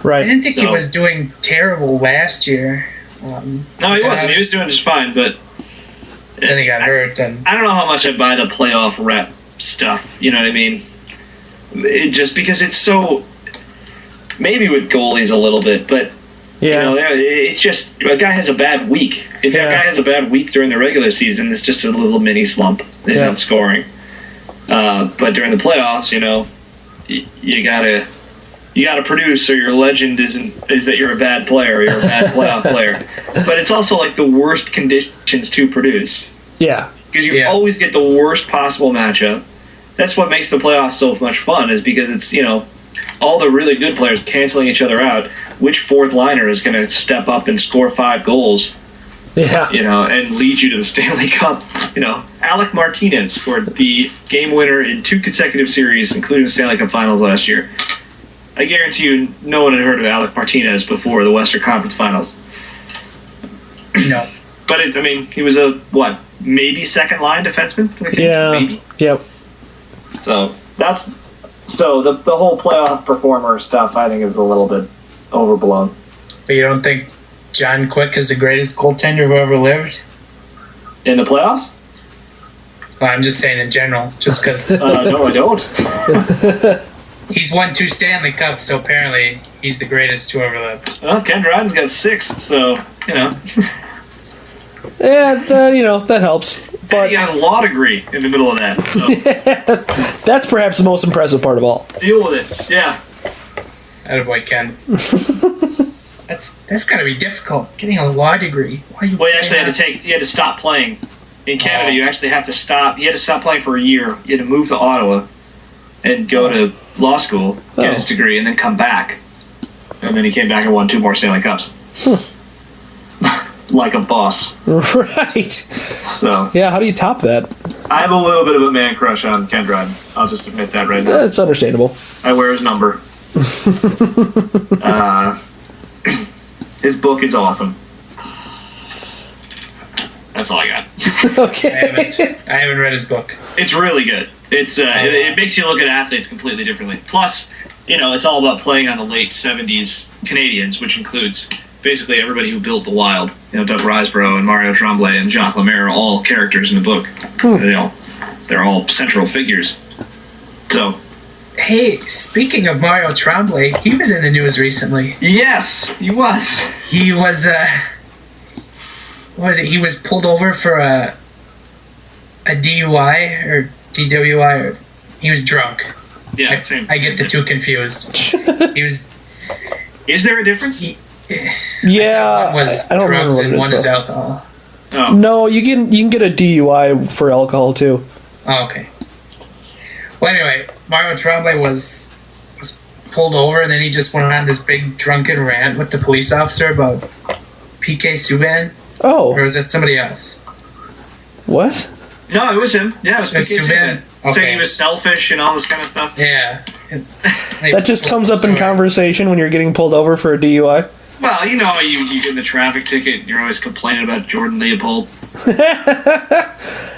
Right. I didn't think he was doing terrible last year. No, he wasn't. He was doing just fine, but then he got hurt. And I don't know how much I buy the playoff rep stuff. You know what I mean? Just because it's so, maybe with goalies a little bit, but it's just a guy has a bad week. If that guy has a bad week during the regular season, it's just a little mini slump. He's not scoring. But during the playoffs, you you got to produce, or your legend is that you're a bad player, or you're a bad playoff player. But it's also like the worst conditions to produce. Yeah. Because you always get the worst possible matchup. That's what makes the playoffs so much fun, is because it's, all the really good players canceling each other out. Which fourth liner is going to step up and score 5 goals? Yeah. And lead you to the Stanley Cup. Alec Martinez scored the game winner in 2 consecutive series, including the Stanley Cup Finals last year. I guarantee you, no one had heard of Alec Martinez before the Western Conference Finals. No. But he was a maybe second line defenseman. Yeah. Maybe. Yep. So the whole playoff performer stuff, I think, is a little bit overblown. But you don't think John Quick is the greatest goaltender who ever lived? In the playoffs? Well, I'm just saying in general, just because... no, I don't. He's won 2 Stanley Cups, so apparently he's the greatest to ever lived. Well, Ken Dryden's got 6, so, Yeah, that helps. But he got a law degree in the middle of that. So. That's perhaps the most impressive part of all. Deal with it, yeah. Attaboy, Ken. That's got to be difficult, getting a law degree. Why you actually had to stop playing. In Canada, you actually have to stop. He had to stop playing for a year. He had to move to Ottawa and go to law school, get his degree, and then come back. And then he came back and won 2 more Stanley Cups. Like a boss. Right. So yeah, how do you top that? I have a little bit of a man crush on Ken Dryden. I'll just admit that right now. It's understandable. I wear his number. His book is awesome. That's all I got. Okay. I haven't read his book. It's really good. It's it makes you look at athletes completely differently. Plus, it's all about playing on the late 70s Canadians, which includes basically everybody who built the Wild. Doug Riseborough and Mario Tremblay and Jacques Lemaire are all characters in the book. They're all central figures. So, hey, speaking of Mario Tremblay, he was in the news recently. Yes, he was. He was what was it? He was pulled over for a DUI or DWI, or he was drunk. Yeah, I get the 2 confused. He was. Is there a difference? Yeah, one was I don't drugs remember and what it one is, is alcohol. Oh. No, you can get a DUI for alcohol too. Oh, okay. Well, anyway, Mario Tremblay was pulled over, and then he just went on this big drunken rant with the police officer about PK Subban. Oh. Or was it somebody else? What? No, it was him. Yeah, it was PK Subban. Okay. Saying he was selfish and all this kind of stuff. Yeah. That just comes up in conversation when you're getting pulled over for a DUI? Well, you get in the traffic ticket and you're always complaining about Jordan Leopold.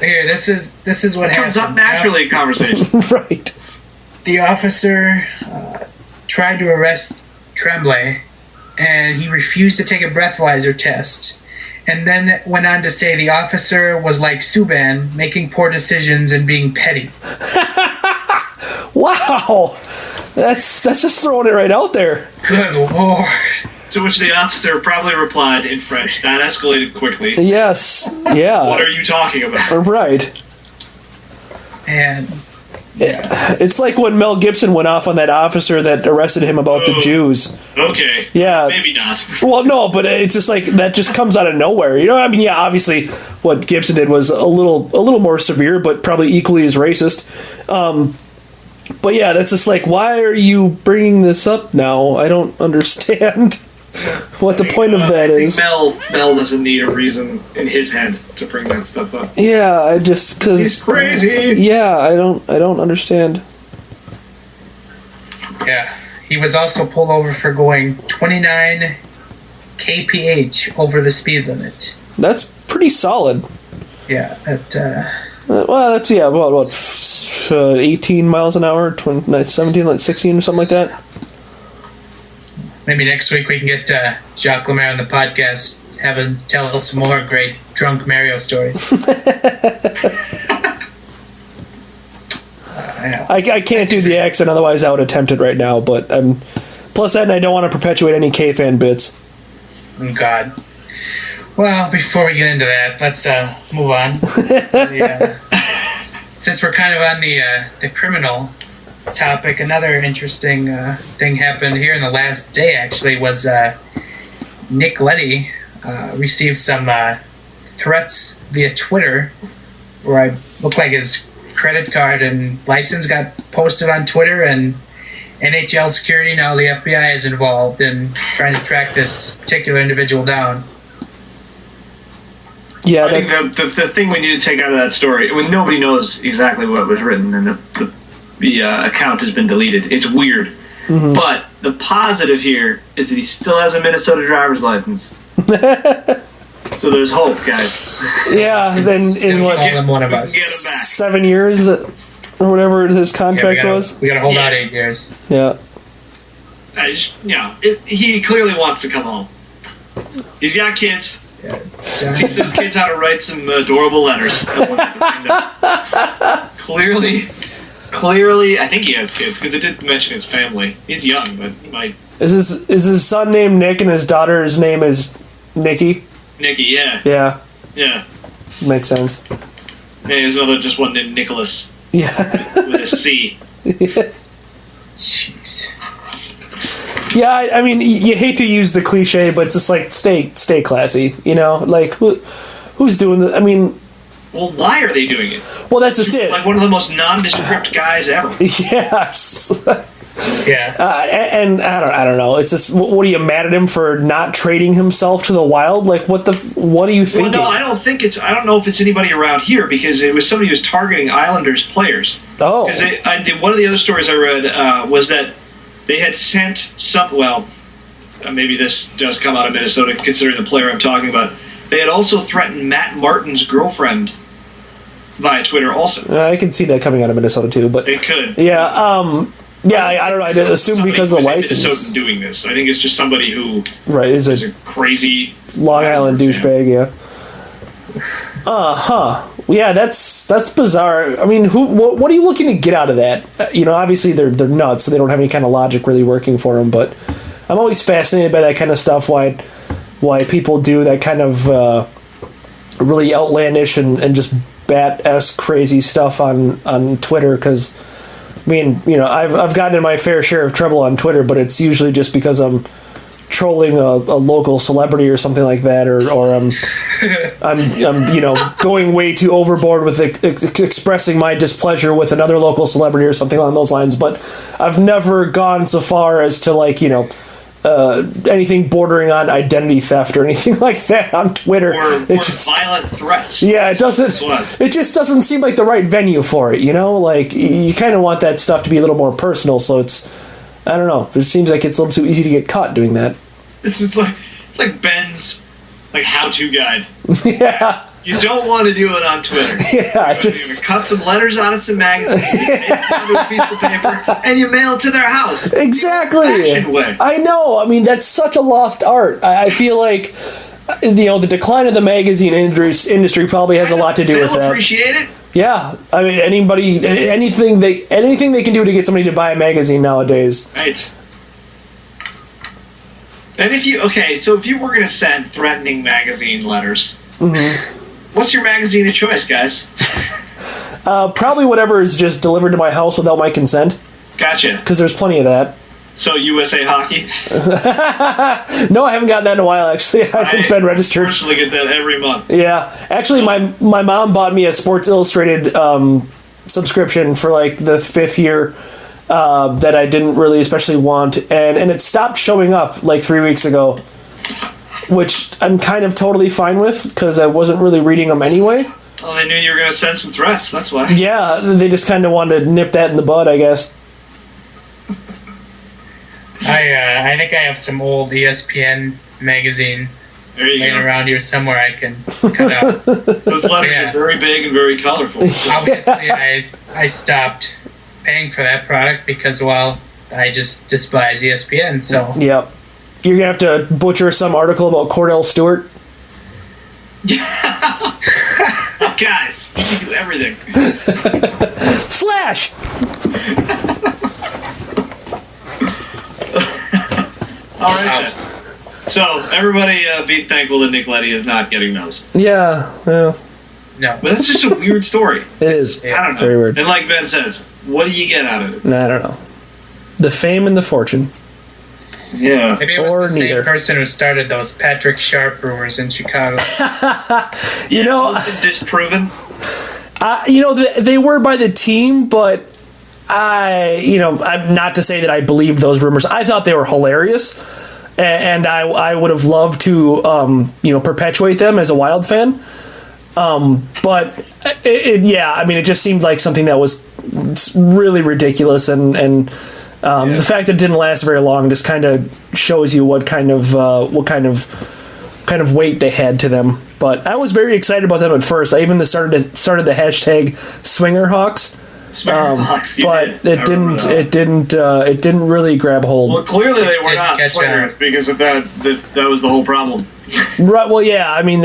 Here, this is what comes up naturally in conversation. Right. The officer tried to arrest Tremblay, and he refused to take a breathalyzer test. And then went on to say the officer was like Subban, making poor decisions and being petty. Wow. That's just throwing it right out there. Good Lord. To which the officer probably replied in French. That escalated quickly. Yes. Yeah. What are you talking about? Right. And it's like when Mel Gibson went off on that officer that arrested him about the Jews. Okay. Yeah. Maybe not. Well, no, but it's just like that just comes out of nowhere. Yeah, obviously what Gibson did was a little more severe, but probably equally as racist. But yeah, that's just like, why are you bringing this up now? I don't understand what the point of that is. Mel doesn't need a reason in his head to bring that stuff up. Yeah, I just because he's crazy. Yeah, I don't understand. Yeah, he was also pulled over for going 29 kph over the speed limit. That's pretty solid. Yeah, well, that's what 18 miles an hour, 17, like 16 or something like that. Maybe next week we can get Jacques Lemaire on the podcast, have him tell us some more great drunk Mario stories. I can't do the accent, otherwise I would attempt it right now. But plus that, and I don't want to perpetuate any K-fan bits. Oh, God. Well, before we get into that, let's move on. Since we're kind of on the criminal topic, another interesting thing happened here in the last day, actually, was Nick Leddy received some threats via Twitter, where I looked like his credit card and license got posted on Twitter, and NHL security, now the FBI is involved in trying to track this particular individual down. Yeah, I think the thing we need to take out of that story, when nobody knows exactly what was written and the account has been deleted, it's weird. Mm-hmm. But the positive here is that he still has a Minnesota driver's license. So there's hope, guys. Yeah, then in what, one of us. 7 years or whatever his contract was. We gotta hold out 8 years. Yeah. He clearly wants to come home. He's got kids. Yeah. Teach those kids how to write some adorable letters. Clearly, I think he has kids because it did mention his family. He's young, but he might. Is his son named Nick and his daughter's name is Nikki? Nikki, yeah. Yeah. Yeah. Makes sense. Yeah, there's another just one named Nicholas. Yeah. With a C. Jeez. Yeah, I mean, you hate to use the cliche, but it's just like stay classy, you know? Like who's doing the? I mean. Well, why are they doing it? Well, that's just it. Like one of the most nondescript guys ever. Yes. Yeah. And I don't know. It's just, what are you mad at him for not trading himself to the Wild? Like, what are you thinking? Well, no, I don't know if it's anybody around here, because it was somebody who was targeting Islanders players. Oh. Because one of the other stories I read was that they had sent maybe this does come out of Minnesota, considering the player I'm talking about. They had also threatened Matt Martin's girlfriend via Twitter also. I can see that coming out of Minnesota too, but they could. Yeah, yeah, I don't know. I assume because of the license. Minnesotan doing this. I think it's just somebody who is a crazy Long Island douchebag. Yeah. Yeah, that's bizarre. I mean, what are you looking to get out of that? Obviously they're nuts, so they don't have any kind of logic really working for them. But I'm always fascinated by that kind of stuff. Why people do that kind of really outlandish and just bat-esque crazy stuff on Twitter, because I mean, I've gotten in my fair share of trouble on Twitter, but it's usually just because I'm trolling a local celebrity or something like that, or I'm going way too overboard with expressing my displeasure with another local celebrity or something along those lines. But I've never gone so far as to anything bordering on identity theft or anything like that on Twitter. Or violent threats. Yeah, it just doesn't seem like the right venue for it, Like, you kind of want that stuff to be a little more personal, so I don't know. It seems like it's a little too easy to get caught doing that. It's like Ben's how-to guide. Yeah. You don't want to do it on Twitter. Yeah, you cut some letters out of some magazines, you take it onto a piece of paper, and you mail it to their house. Exactly. Way. I know. I mean, that's such a lost art. I feel like the decline of the magazine industry probably has a lot to do with that. Appreciate it. Yeah, I mean, anything they can do to get somebody to buy a magazine nowadays. Right. And if you were going to send threatening magazine letters. Mm-hmm. What's your magazine of choice, guys? Probably whatever is just delivered to my house without my consent. Gotcha. Because there's plenty of that. So USA Hockey? No, I haven't gotten that in a while, actually. I haven't been registered. I personally get that every month. Yeah. Actually, my mom bought me a Sports Illustrated subscription for like the 5th year that I didn't really especially want. And it stopped showing up like 3 weeks ago, which I'm kind of totally fine with because I wasn't really reading them anyway. Well, they knew you were going to send some threats, that's why. Yeah, they just kind of wanted to nip that in the bud, I guess. I think I have some old ESPN magazine laying around here somewhere I can cut out. Those letters are very big and very colorful. Obviously, I stopped paying for that product because, I just despise ESPN, so... Yep. You're going to have to butcher some article about Cordell Stewart? Guys, you can do everything. Slash! All right, then. So, everybody be thankful that Nick Leddy is not getting those. Yeah, well... No. But that's just a weird story. It is. I don't know. Very weird. And like Ben says, what do you get out of it? I don't know. The fame and the fortune. Yeah. Maybe it was the same person who started those Patrick Sharp rumors in Chicago. You know, disproven. They were by the team, but I'm not to say that I believed those rumors. I thought they were hilarious, and I would have loved to perpetuate them as a Wild fan. But it just seemed like something that was really ridiculous, and the fact that it didn't last very long just kind of shows you what kind of weight they had to them. But I was very excited about them at first. I even started the hashtag SwingerHawks. But it didn't really grab hold. Well, clearly they were not swingers because of that was the whole problem. Right. Well, yeah. I mean,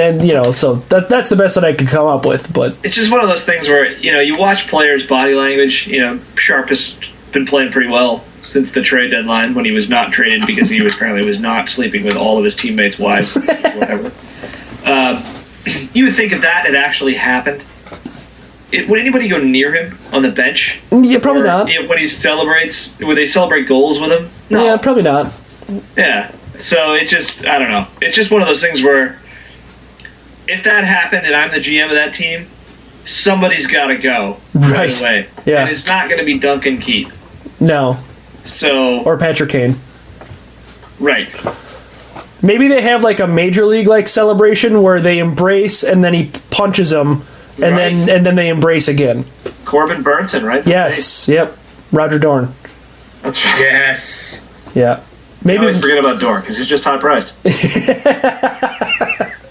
so that's the best that I could come up with. But it's just one of those things where you watch players' body language. Sharp has been playing pretty well since the trade deadline when he was not traded because he apparently was not sleeping with all of his teammates' wives, whatever. You would think if that had actually happened, would anybody go near him on the bench? Yeah, probably not. When he celebrates, would they celebrate goals with him? No. Yeah, probably not. Yeah. So I don't know. It's just one of those things where if that happened and I'm the GM of that team, somebody's got to go right away. Yeah. And it's not going to be Duncan Keith. No. Or Patrick Kane. Right. Maybe they have like a major league like celebration where they embrace and then he punches them and then they embrace again. Corbin Burnson, right? Yes. Yep. Roger Dorn. That's right. Yes. Yeah. Maybe I always forget about Dorn because he's just high priced.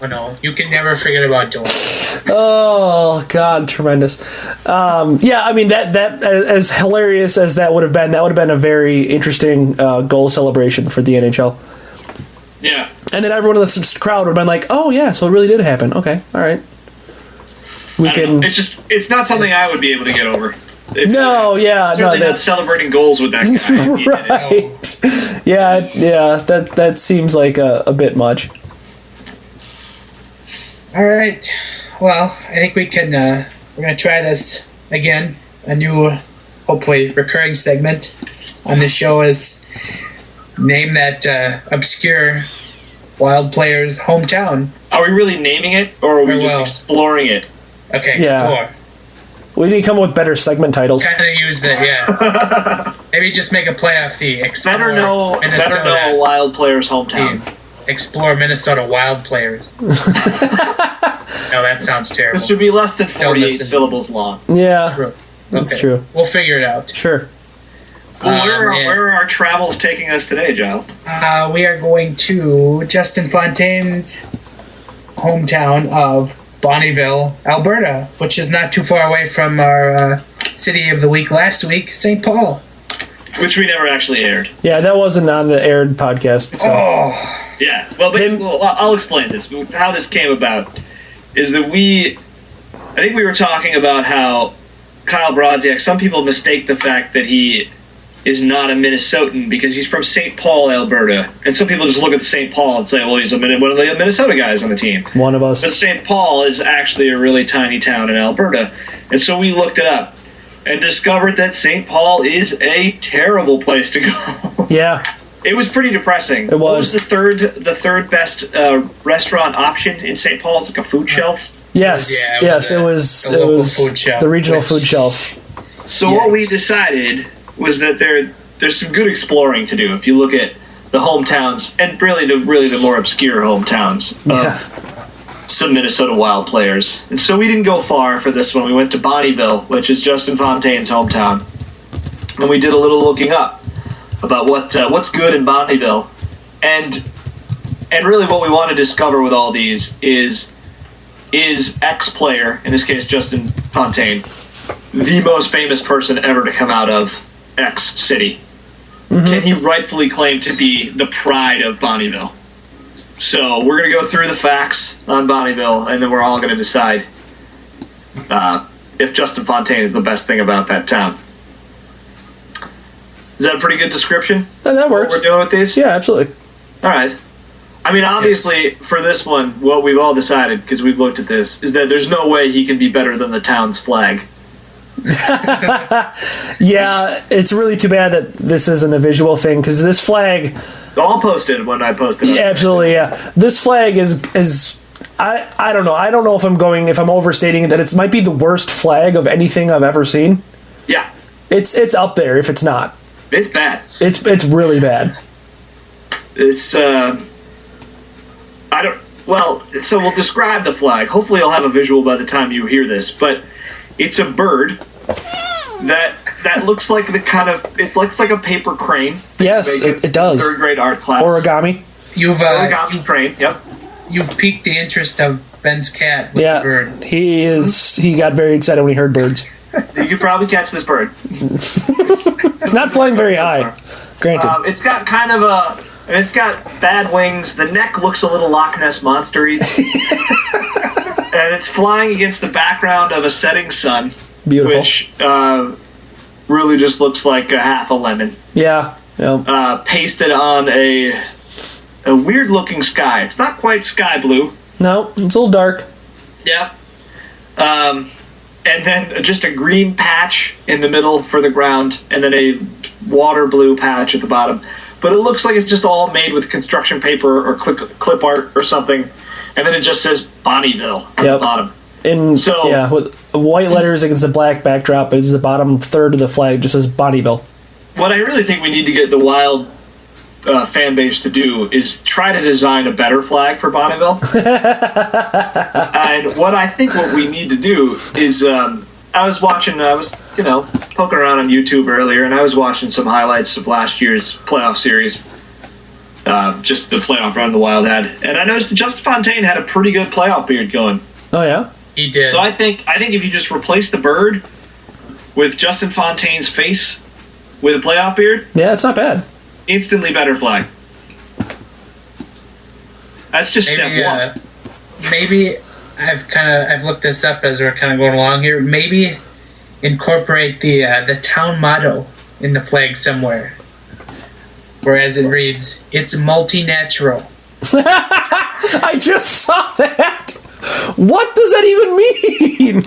Oh no, you can never forget about Dorn. Oh God, tremendous. I mean that as hilarious as that would have been a very interesting goal celebration for the NHL. Yeah. And then everyone in the crowd would have been like, "Oh yeah, so it really did happen." Okay, all right. It's not something I would be able to get over. Certainly not celebrating goals with that guy. Right. Yeah. That seems like a bit much. All right. Well, I think we can. We're gonna try this again. A new, hopefully, recurring segment on the show is name that obscure Wild player's hometown. Are we really naming it, or are we just exploring it? Okay, explore. We need to come up with better segment titles. Kind of use that, Maybe just make a play off the explore. Better know a Wild player's hometown. Explore Minnesota Wild players. No, that sounds terrible. It should be less than 48 syllables long. Yeah, true. That's true. We'll figure it out. Sure. Well, where are our travels taking us today, Giles? We are going to Justin Fontaine's hometown of Bonnyville, Alberta, which is not too far away from our city of the week last week, St. Paul. Which we never actually aired. Yeah, that wasn't on the aired podcast. So. Oh. Yeah, well, I'll explain this. How this came about is that I think we were talking about how Kyle Brodziak, some people mistake the fact that he is not a Minnesotan because he's from St. Paul, Alberta. And some people just look at St. Paul and say, well, he's one of the Minnesota guys on the team. One of us. But St. Paul is actually a really tiny town in Alberta. And so we looked it up and discovered that St. Paul is a terrible place to go. Yeah. It was pretty depressing. It was. What was the third best restaurant option in St. Paul? It's like a food shelf? Yes. It was the regional food shelf. So what we decided was that there's some good exploring to do if you look at the hometowns and really the more obscure hometowns of some Minnesota Wild players. And so we didn't go far for this one. We went to Bonnyville, which is Justin Fontaine's hometown, and we did a little looking up about what's good in Bonnyville, and really what we want to discover with all these is ex-player, in this case Justin Fontaine, the most famous person ever to come out of X city. Mm-hmm. Can he rightfully claim to be the pride of Bonnyville? So we're going to go through the facts on Bonnyville, and then we're all going to decide if Justin Fontaine is the best thing about that town. Is that a pretty good description? That works. What we're doing with these? Yeah, absolutely. All right. I mean, obviously, for this one, what we've all decided, because we've looked at this, is that there's no way he can be better than the town's flag. Yeah, it's really too bad that this isn't a visual thing, because this flag... I'll post it when I post it. Yeah, absolutely, yeah. This flag is I don't know. I don't know if I'm overstating it, that it might be the worst flag of anything I've ever seen. Yeah. It's up there if it's not. It's bad. It's really bad. It's so we'll describe the flag. Hopefully I'll have a visual by the time you hear this, but it's a bird that looks like it looks like a paper crane. Yes, it does. Third grade art class. Origami. Origami crane, yep. You've piqued the interest of Ben's cat with the bird. He got very excited when he heard birds. You could probably catch this bird. It's not flying very high, granted. It's got it's got bad wings. The neck looks a little Loch Ness Monster-y. And it's flying against the background of a setting sun. Beautiful. Which really just looks like a half a lemon. Yeah. Pasted on a weird-looking sky. It's not quite sky blue. No, it's a little dark. Yeah. And then just a green patch in the middle for the ground, and then a water blue patch at the bottom. But it looks like it's just all made with construction paper or clip art or something. And then it just says Bonnyville on the bottom. With white letters against the black backdrop, is the bottom third of the flag just says Bonnyville. What I really think we need to get the Wild fan base to do is try to design a better flag for Bonnyville. And what we need to do is, I was poking around on YouTube earlier, and I was watching some highlights of last year's playoff series. Just the playoff run the Wild had. And I noticed that Justin Fontaine had a pretty good playoff beard going. Oh, yeah? He did. So I think if you just replace the bird with Justin Fontaine's face with a playoff beard... Yeah, it's not bad. Instantly better flag. That's just step one. Maybe I've looked this up as we're kind of going along here. Maybe incorporate the town motto in the flag somewhere, whereas it reads, "It's multinatural." I just saw that. What does that even mean?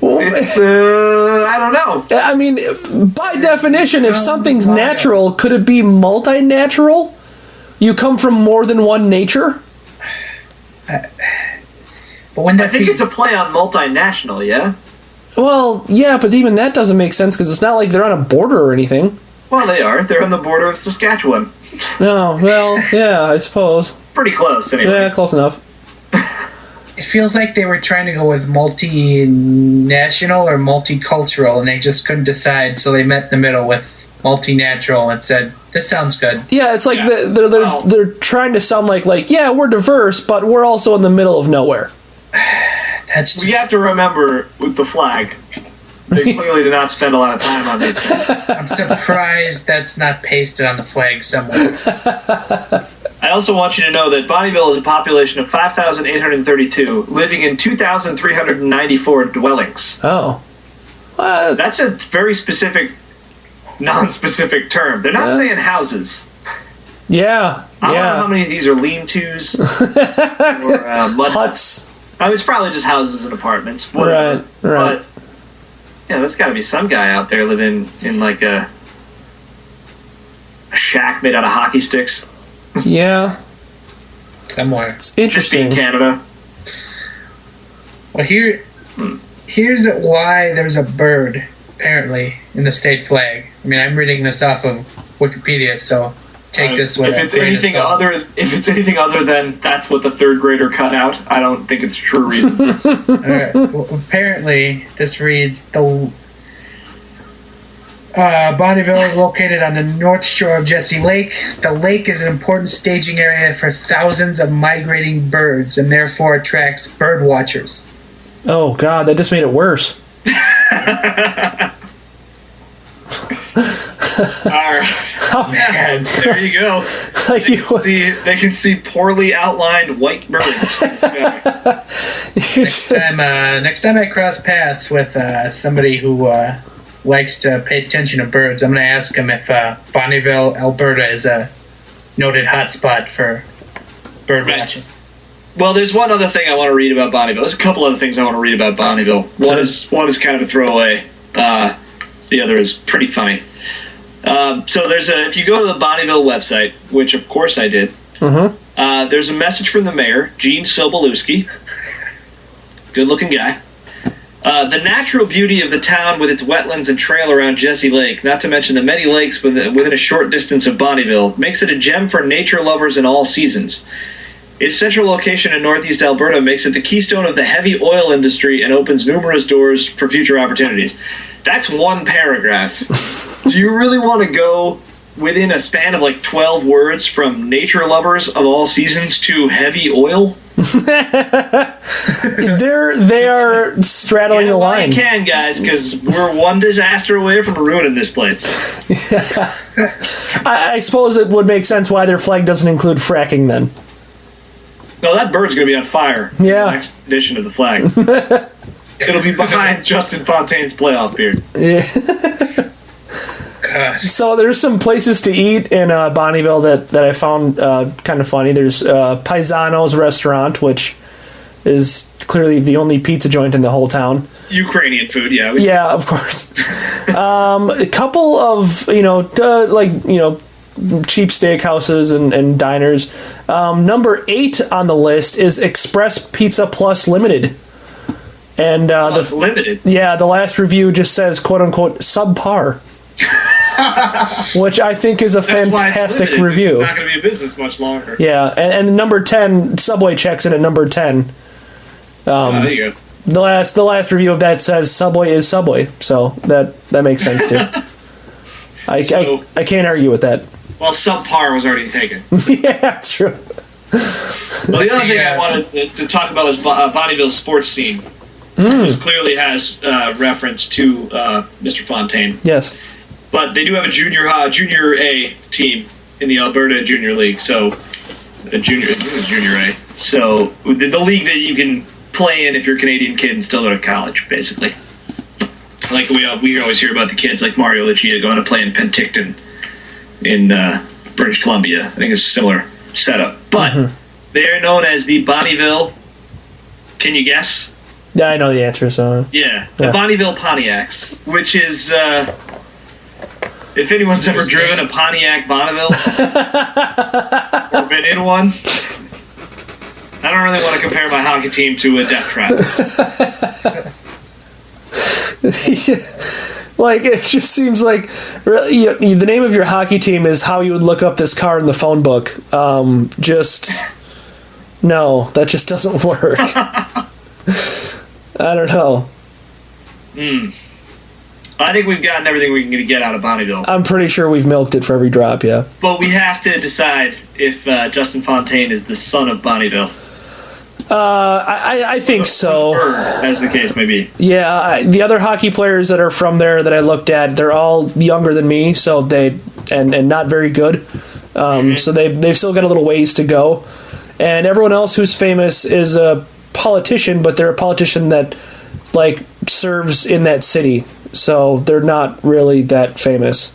It's, I don't know. I mean, by definition, if something's natural, could it be multinatural? You come from more than one nature? But when I think it's a play on multinational, yeah? Well, yeah, but even that doesn't make sense because it's not like they're on a border or anything. Well, they are. They're on the border of Saskatchewan. No, well, yeah, I suppose. Pretty close, anyway. Yeah, close enough. It feels like they were trying to go with multinational or multicultural, and they just couldn't decide, so they met in the middle with multinatural and said, "This sounds good." Yeah, it's like they're trying to sound like yeah, we're diverse, but we're also in the middle of nowhere. We have to remember with the flag, they clearly did not spend a lot of time on these things. I'm surprised that's not pasted on the flag somewhere. I also want you to know that Bonnyville is a population of 5,832, living in 2,394 dwellings. Oh. That's a very specific, non-specific term. They're not saying houses. Yeah. I don't know how many of these are lean-tos or mud huts. I mean, it's probably just houses and apartments. Whatever. Right. But, there's got to be some guy out there living in like a shack made out of hockey sticks. Yeah. Somewhere. It's interesting. Just in Canada. Well, here's why there's a bird, apparently, in the state flag. I mean, I'm reading this off of Wikipedia, so take this with if it's anything other than that's what the third grader cut out, I don't think it's true reason. All right. Well, apparently, this reads Bonnyville is located on the north shore of Jesse Lake. The lake is an important staging area for thousands of migrating birds and therefore attracts bird watchers. Oh, God, that just made it worse. Oh, man. There you go. They can see poorly outlined white birds. Next time I cross paths with somebody who likes to pay attention to birds, I'm going to ask him if Bonnyville, Alberta is a noted hotspot for bird watching. Well, there's one other thing I want to read about Bonnyville. There's a couple other things I want to read about Bonnyville. One is kind of a throwaway. The other is pretty funny. So if you go to the Bonnyville website, which of course I did, there's a message from the mayor, Gene Sobolewski. Good-looking guy. The natural beauty of the town with its wetlands and trail around Jesse Lake, not to mention the many lakes within a short distance of Bonnyville, makes it a gem for nature lovers in all seasons. Its central location in northeast Alberta makes it the keystone of the heavy oil industry and opens numerous doors for future opportunities. That's one paragraph. Do you really want to go within a span of like 12 words from nature lovers of all seasons to heavy oil? They are straddling the line. You can, guys, because we're one disaster away from ruining this place. Yeah. I suppose it would make sense why their flag doesn't include fracking then. No, that bird's going to be on fire in the next edition of the flag. It'll be behind Justin Fontaine's playoff beard. Yeah. So there's some places to eat in Bonnyville that I found kind of funny. There's Paisano's restaurant, which is clearly the only pizza joint in the whole town. Ukrainian food, yeah. Yeah, of course. A couple of cheap steakhouses and diners. Number 8 on the list is Express Pizza Plus Limited. And it's limited. Yeah, the last review just says "quote unquote" subpar. Which I think is a fantastic review. It's not going to be a business much longer. Yeah, and number 10, Subway checks in at number 10. There you go. The last review of that says Subway is Subway, so that makes sense too. I can't argue with that. Well, subpar was already taken. Yeah, true. Well, the other thing I wanted to talk about was Bonnyville's sports scene. This clearly has reference to Mr. Fontaine. Yes. But they do have a junior A team in the Alberta Junior League. So, junior A. So, the league that you can play in if you're a Canadian kid and still go to college, basically. Like we always hear about the kids like Mario Lucia going to play in Penticton in British Columbia. I think it's a similar setup. But they are known as the Bonnyville. Can you guess? Yeah, I know the answer. So the Bonnyville Pontiacs, which is if anyone's ever driven a Pontiac Bonnyville or been in one, I don't really want to compare my hockey team to a death trap. Like, it just seems like the name of your hockey team is how you would look up this car in the phone book. No, that just doesn't work. I don't know. I think we've gotten everything we can get out of Bonnyville. I'm pretty sure we've milked it for every drop, yeah. But we have to decide if Justin Fontaine is the son of Bonnyville. I think so. As the case may be. Yeah, the other hockey players that are from there that I looked at, they're all younger than me, so and not very good. So they've still got a little ways to go. And everyone else who's famous is a politician, but they're a politician that serves in that city, so they're not really that famous.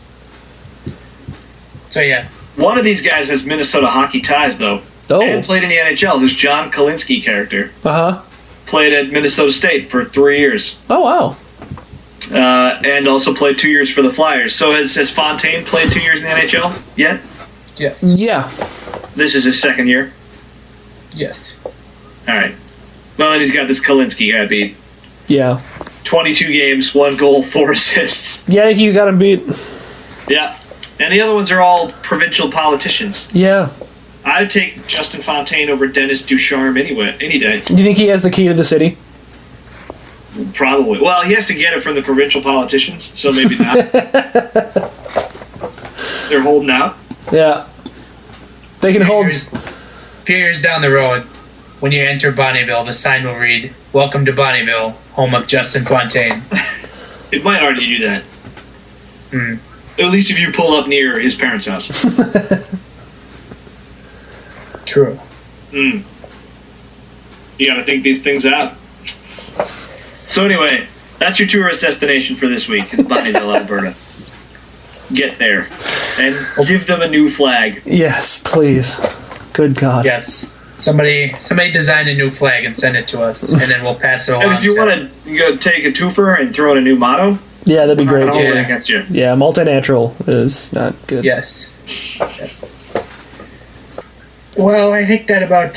So yes, one of these guys has Minnesota hockey ties, though. Oh. And played in the NHL. This John Kalinske character. Played at Minnesota State for 3 years. Oh, wow. And also played 2 years for the Flyers. So has Fontaine played 2 years in the NHL yet? Yes. Yeah. This is his second year? Yes. All right. Well, then he's got this Kalinske guy beat. Yeah. 22 games, 1 goal, 4 assists. Yeah, I think you got him beat. Yeah. And the other ones are all provincial politicians. Yeah. I'd take Justin Fontaine over Dennis Ducharme any day. Do you think he has the key to the city? Probably. Well, he has to get it from the provincial politicians, so maybe not. They're holding out. Yeah. They can hold. A few years down the road, when you enter Bonnyville, the sign will read, "Welcome to Bonnyville, home of Justin Fontaine." It might already do that. At least if you pull up near his parents' house. True. You gotta think these things out. So anyway, that's your tourist destination for this week. It's Bonnyville, Alberta. Get there. and give them a new flag. Yes, please. Good God. Yes. Somebody design a new flag and send it to us, and then we'll pass it along. And if you want to take a twofer and throw in a new motto, yeah, that'd be great I'll hold it too. against you. Yeah, multi-natural is not good. Yes. Well, I think that about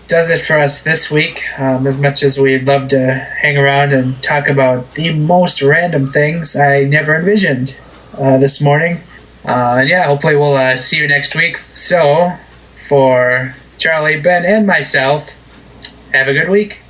does it for us this week. As much as we'd love to hang around and talk about the most random things I never envisioned this morning. And yeah, hopefully we'll see you next week. So, for Charlie, Ben, and myself, have a good week.